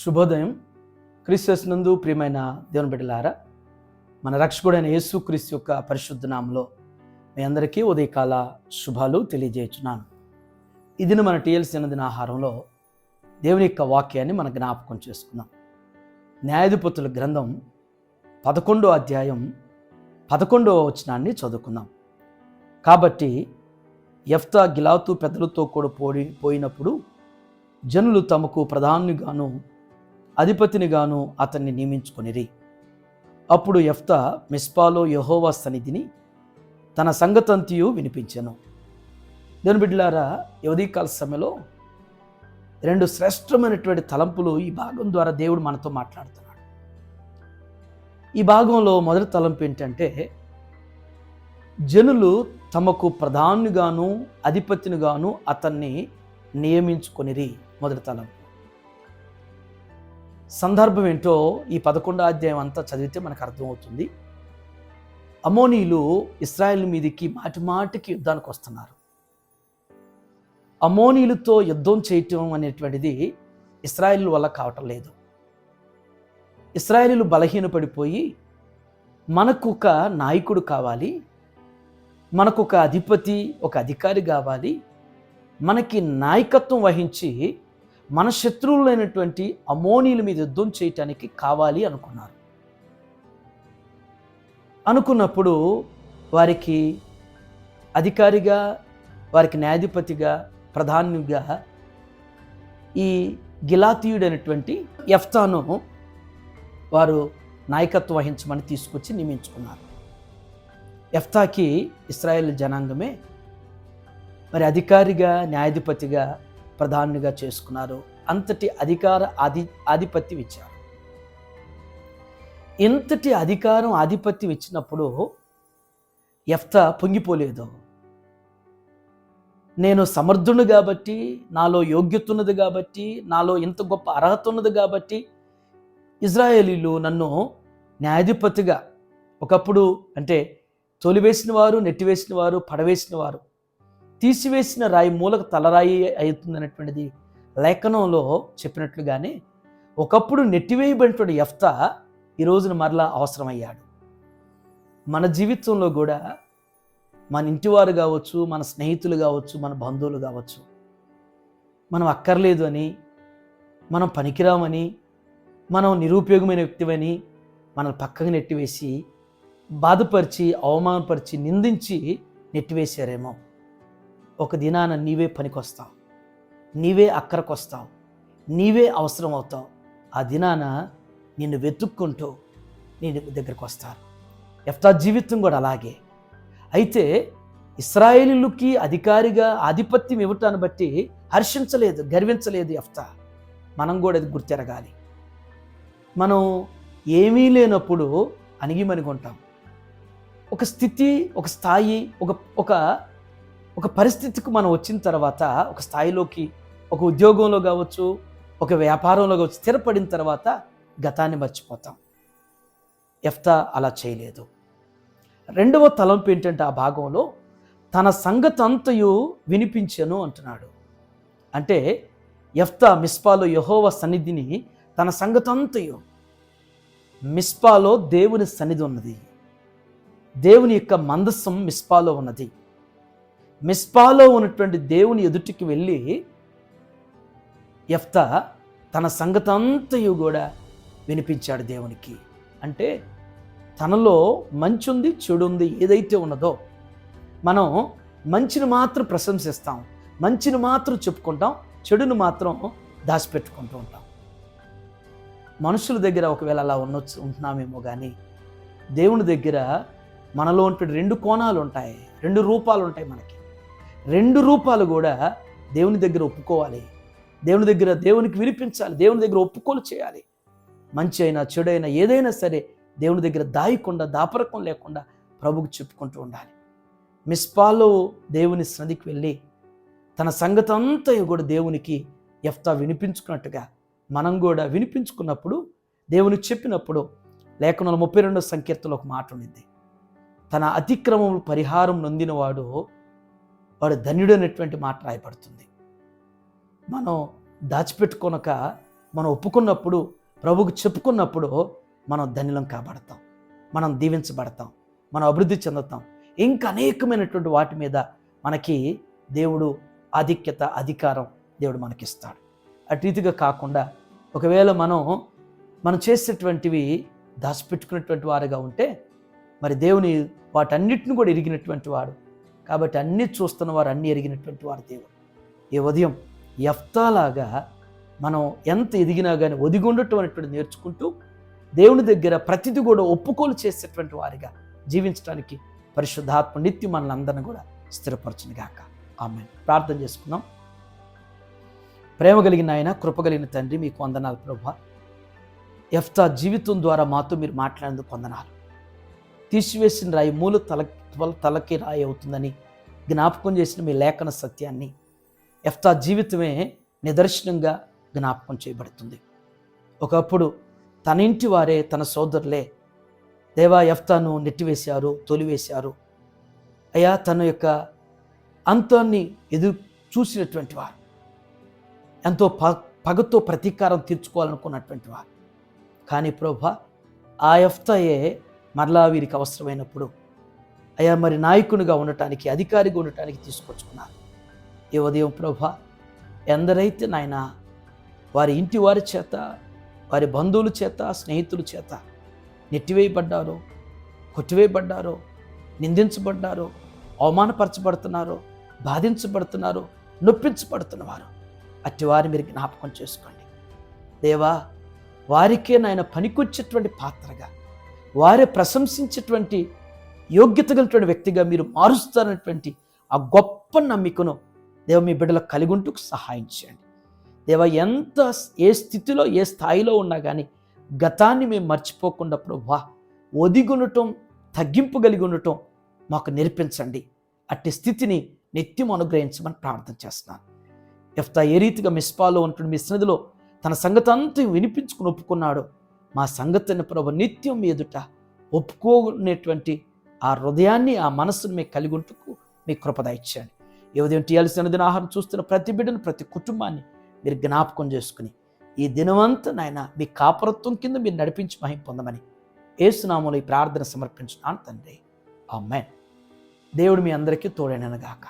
శుభోదయం. క్రీస్తు నందు ప్రియమైన దేవుని బిడ్డలారా, మన రక్షకుడైన యేసు క్రీస్తు యొక్క పరిశుద్ధ నామములో మీ అందరికీ ఉదయకాల శుభాలు తెలియజేయుచున్నాను. ఇది మన టీఎల్సీ దిన ఆహారంలో దేవుని యొక్క వాక్యాన్ని మన జ్ఞాపకం చేసుకుందాం. న్యాయాధిపతుల గ్రంథం 11వ అధ్యాయం 11వ వచనాన్ని చదువుకుందాం. కాబట్టి యెఫ్తా గిలాతు పెద్దలతో కూడా పోయినప్పుడు జనులు తమకు ప్రధానిగాను అధిపతినిగాను అతన్ని నియమించుకొనిరి. అప్పుడు యెఫ్తా మిస్పాలో యెహోవా సన్నిధిని తన సంగతంతియు వినిపించెను. దేవుని బిడ్డలారా, ఉదయకాల సమయంలో రెండు శ్రేష్టమైనటువంటి తలంపులు ఈ భాగం ద్వారా దేవుడు మనతో మాట్లాడుతున్నాడు. ఈ భాగంలో మొదటి తలంపు ఏంటంటే, జనులు తమకు ప్రధానిగాను అధిపతినిగాను అతన్ని నియమించుకొనిరి. మొదటి తలంపు. సందర్భం ఏంటో ఈ 11వ అధ్యాయం అంతా చదివితే మనకు అర్థమవుతుంది. అమోనీయులు ఇశ్రాయేలు మీదికి మాటిమాటికి యుద్ధానికి వస్తున్నారు. అమోనీయులతో యుద్ధం చేయటం అనేటువంటిది ఇశ్రాయేలు వల్ల కావటం లేదు. ఇశ్రాయేలు బలహీనపడిపోయి మనకు ఒక నాయకుడు కావాలి, మనకు ఒక అధిపతి, ఒక అధికారి కావాలి, మనకి నాయకత్వం వహించి మన శత్రువులైనటువంటి అమోనీయుల మీద యుద్ధం చేయటానికి కావాలి అనుకున్నారు. అనుకున్నప్పుడు వారికి అధికారిగా, వారికి న్యాయాధిపతిగా, ప్రధానిగా ఈ గిలాతీయుడైనటువంటి యెఫ్తాను వారు నాయకత్వం వహించమని తీసుకొచ్చి నియమించుకున్నారు. యెఫ్తాకి ఇశ్రాయేలు జనాంగమే మరి అధికారిగా, న్యాయాధిపతిగా, ప్రధానిగా చేసుకున్నారు. అంతటి ఆధిపత్యం ఇచ్చారు. ఇంతటి అధికారం, ఆధిపత్యం ఇచ్చినప్పుడు యెఫ్తా పొంగిపోలేదు. నేను సమర్థుడు కాబట్టి, నాలో యోగ్యత ఉన్నది కాబట్టి, నాలో ఇంత గొప్ప అర్హత ఉన్నది కాబట్టి ఇశ్రాయేలీయులు నన్ను న్యాయాధిపతిగా, ఒకప్పుడు అంటే తోలివేసిన వారు, నెట్టివేసిన వారు, పడవేసిన వారు, తీసివేసిన రాయి మూలకు తలరాయి అవుతుందనేటువంటిది లేఖనంలో చెప్పినట్లుగానే ఒకప్పుడు నెట్టివేయబడినటువంటి యెఫ్తా ఈ రోజున మరలా అవసరమయ్యాడు. మన జీవితంలో కూడా మన ఇంటివారు కావచ్చు, మన స్నేహితులు కావచ్చు, మన బంధువులు కావచ్చు, మనం అక్కర్లేదు అని, మనం పనికిరామని, మనం నిరుపయోగమైన వ్యక్తివని మనల్ని పక్కకు నెట్టివేసి, బాధపరిచి, అవమానపరిచి, నిందించి నెట్టివేశారేమో. ఒక దినాన నీవే పనికొస్తావు, నీవే అక్కరకొస్తావు, నీవే అవసరం అవుతావు. ఆ దినాన నిన్ను వెతుక్కుంటూ నీ దగ్గరకు వస్తారు. యెఫ్తా జీవితం కూడా అలాగే. అయితే ఇశ్రాయేలీయులకి అధికారిగా ఆధిపత్యం ఇవ్వటాన్ని బట్టి హర్షించలేదు, గర్వించలేదు యెఫ్తా. మనం కూడా అది గుర్తెరగాలి. మనం ఏమీ లేనప్పుడు అణిగిమణిగుంటాం. ఒక స్థితి, ఒక స్థాయి, ఒక పరిస్థితికి మనం వచ్చిన తర్వాత, ఒక స్థాయిలోకి, ఒక ఉద్యోగంలో కావచ్చు, ఒక వ్యాపారంలో కావచ్చు, స్థిరపడిన తర్వాత గతాన్ని మర్చిపోతాం. యెఫ్తా అలా చేయలేదు. రెండవ తలంపు ఏంటంటే ఆ భాగంలో తన సంగతి అంతయు వినిపించెను అంటున్నాడు. అంటే యెఫ్తా మిస్పాలో యెహోవా సన్నిధిని తన సంగతి అంతయు, మిస్పాలో దేవుని సన్నిధి ఉన్నది, దేవుని యొక్క మందస్సం మిస్పాలో ఉన్నది. మిస్పాలో ఉన్నటువంటి దేవుని ఎదుటికి వెళ్ళి యెఫ్తా తన సంగతి అంతయు కూడా వినిపించాడు దేవునికి. అంటే తనలో మంచి ఉంది, చెడు ఉంది, ఏదైతే ఉన్నదో మనం మంచిని మాత్రం ప్రశంసిస్తాం, మంచిని మాత్రం చెప్పుకుంటాం, చెడును మాత్రం దాచిపెట్టుకుంటూ ఉంటాం. మనుషుల దగ్గర ఒకవేళ అలా ఉంటున్నామేమో కానీ దేవుని దగ్గర మనలో ఉంటే రెండు కోణాలు ఉంటాయి, రెండు రూపాలు ఉంటాయి. మనకి రెండు రూపాలు కూడా దేవుని దగ్గర ఒప్పుకోవాలి, దేవుని దగ్గర దేవునికి వినిపించాలి, దేవుని దగ్గర ఒప్పుకోలు చేయాలి. మంచి అయినా చెడు అయినా ఏదైనా సరే దేవుని దగ్గర దాయకుండా, దాపరకం లేకుండా ప్రభువుకు చెప్పుకుంటూ ఉండాలి. మిస్పాలో దేవుని సన్నిధికి వెళ్ళి తన సంగతి అంతా కూడా దేవునికి యెఫ్తా వినిపించుకున్నట్టుగా మనం కూడా వినిపించుకున్నప్పుడు, దేవునికి చెప్పినప్పుడు, లేఖనంలో 32వ సంకీర్తనలో ఒక మాట ఉండింది, తన అతిక్రమములు పరిహారం నొందినవాడు వాడు ధన్యుడు అనేటువంటి మాట రాయబడుతుంది. మనం దాచిపెట్టుకొనక మనం ఒప్పుకున్నప్పుడు, ప్రభువుకు చెప్పుకున్నప్పుడు మనం ధన్యులం కాబడతాం, మనం దీవించబడతాం, మనం అభివృద్ధి చెందుతాం. ఇంకా అనేకమైనటువంటి వాటి మీద మనకి దేవుడు ఆధిక్యత, అధికారం దేవుడు మనకిస్తాడు. అటు రీతిగా కాకుండా ఒకవేళ మనం చేసేటువంటివి దాచిపెట్టుకున్నటువంటి వారుగా ఉంటే మరి దేవుని వాటన్నిటిని కూడా ఎరిగినటువంటి వాడు కాబట్టి అన్నీ చూస్తున్న వారు అన్నీ ఎరిగినటువంటి వాడు దేవుడు. ఈ ఉదయం యెఫ్తాలాగా మనం ఎంత ఎదిగినా కానీ ఒదిగి ఉండటం అనేటువంటి నేర్చుకుంటూ దేవుని దగ్గర ప్రతిదీ కూడా ఒప్పుకోలు చేసేటువంటి వారిగా జీవించడానికి పరిశుద్ధాత్మ నిత్యం మనల్ని అందరిని కూడా స్థిరపరచునుగాక. ఆమేన్. ప్రార్థన చేసుకుందాం. ప్రేమ కలిగిన ఆయన, కృప కలిగిన తండ్రి, మీకు వందనాలు ప్రభువా. యెఫ్తా జీవితం ద్వారా మాతో మీరు మాట్లాడేందుకు వందనాలు. తీసివేసిన రాయి మూల తలకి రాయి అవుతుందని జ్ఞాపకం చేసిన మీ లేఖన సత్యాన్ని యెఫ్తా జీవితమే నిదర్శనంగా జ్ఞాపకం చేయబడుతుంది. ఒకప్పుడు తన ఇంటి వారే, తన సోదరులే దేవా యెఫ్తాను నెట్టివేశారు, తొలివేశారు. అయ్యా, తన యొక్క అంతాన్ని ఎదురు చూసినటువంటి వారు, ఎంతో పగతో ప్రతీకారం తీర్చుకోవాలనుకున్నటువంటి వారు. కానీ ప్రభువా, ఆ యెఫ్తాయే మరలా వీరికి అవసరమైనప్పుడు అయ్యా మరి నాయకునిగా ఉండటానికి, అధికారిగా ఉండటానికి తీసుకొచ్చుకున్నారు. ఈ ఉదయం ప్రభువా, ఎందరైతే నాయన వారి ఇంటి వారి చేత, వారి బంధువుల చేత, స్నేహితుల చేత నెట్టివేయబడ్డారో, కొట్టివేయబడ్డారో, నిందించబడ్డారో, అవమానపరచబడుతున్నారో, బాధించబడుతున్నారో, నొప్పించబడుతున్నవారు అట్టి వారిని మీరు జ్ఞాపకం చేసుకోండి దేవా. వారికే నాయన పనికొచ్చేటువంటి పాత్రగా, వారే ప్రశంసించేటువంటి యోగ్యత కలిగినటువంటి వ్యక్తిగా మీరు మారుస్తారనేటువంటి ఆ గొప్ప నమ్మికను దేవ మీ బిడ్డలకు కలిగి ఉంటూ సహాయం చేయండి దేవ. ఏ స్థితిలో, ఏ స్థాయిలో ఉన్నా కానీ గతాన్ని మేము మర్చిపోకుండా ప్రభువా, ఒదిగునటం, తగ్గింపు కలిగి ఉండటం మాకు నేర్పించండి. అట్టి స్థితిని నిత్యం అనుగ్రహించమని ప్రార్థన చేస్తున్నాను. యెఫ్తా ఏ రీతిగా మిస్పాలో ఉంటున్న మీ సన్నిధిలో తన సంగతి అంతా వినిపించుకుని ఒప్పుకున్నాడు, మా సంగతిని ప్రభు నిత్యం మీ ఎదుట ఒప్పుకోనేటువంటి ఆ హృదయాన్ని, ఆ మనస్సును మీకు కలిగి ఉంటూ మీ కృపద ఇచ్చాడు. ఈ ఉదయం టీఎల్సీ దిన ఆహారం చూస్తున్న ప్రతి బిడ్డను, ప్రతి కుటుంబాన్ని మీరు జ్ఞాపకం చేసుకుని ఈ దినమంతా నాయన మీ కాపరత్వం కింద మీరు నడిపించి మహిమ పొందమని యేసు నామములో ఈ ప్రార్థన సమర్పించున్నాను తండ్రి. ఆమేన్. దేవుడు మీ అందరికీ తోడైనగాక.